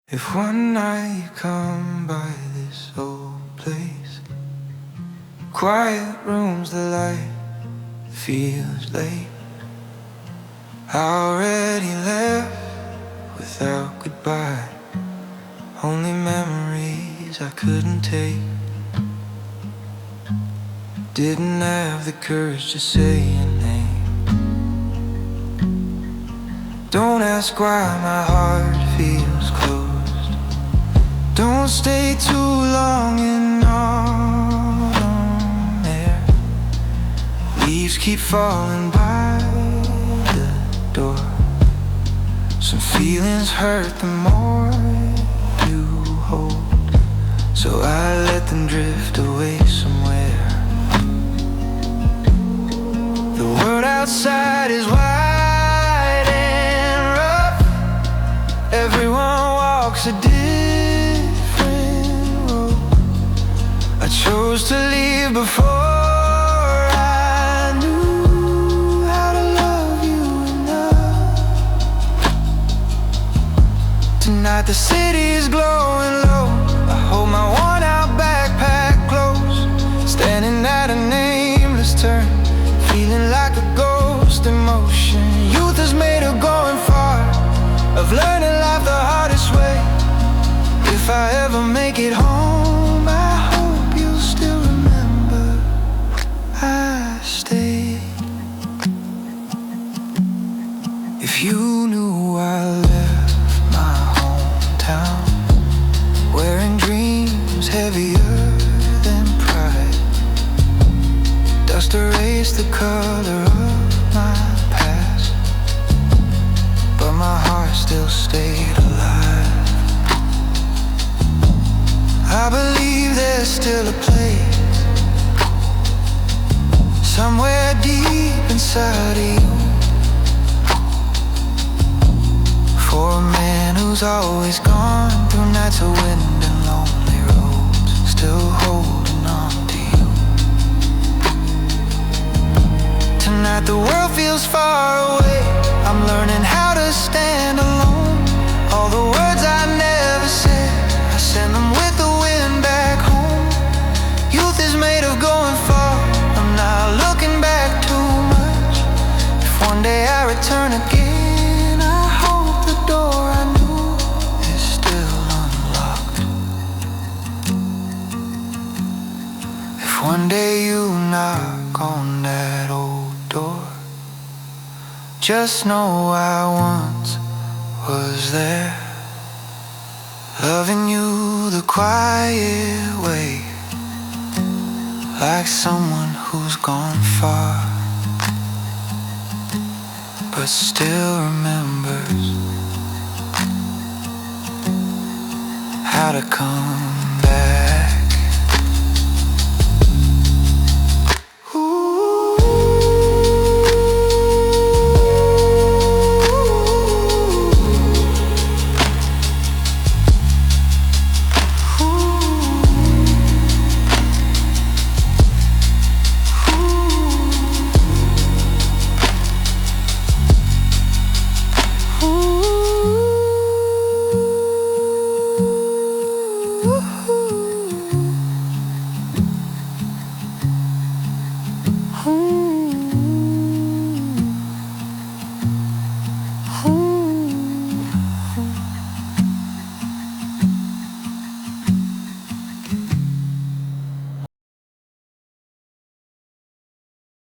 If one night you come by this old place, quiet rooms, the light feels late. I already left without goodbye, only memories I couldn't take. Didn't have the courage to say your name. Don't ask why my heart feels closed. Don't stay too long in autumn air. Leaves keep falling by the door. Some feelings hurt the more you hold, so I let them drift away somewhere. The world outside is wide and rough. Everyone walks a different road. I chose to leave before I knew how to love you enough. Tonight the city's glowing low. I hold my worn out backpack close, standing at a nameless turn, feeling like a ghost in motion. Youth is made of going far, of learning life the hardest way. If I ever make it home, I hope you'll still remember I stayed. If you knew I left my hometown, wearing dreams heavier than pride. Dust erased the color of my past, but my heart still stayed alive. I believe there's still a place, somewhere deep inside of you, for a man who's always gone through nights of wind and lonely roads, still holding on to you. Tonight the world feels far away. I'm learning how to stand alone. All the words I never said, I send them with the wind back home. Youth is made of going far. I'm not looking back too much. If one day I return again, I hope the door I knew is still unlocked. If one day you knock on that old door, just know I once was there, loving you the quiet way, like someone who's gone far, but still remembers how to come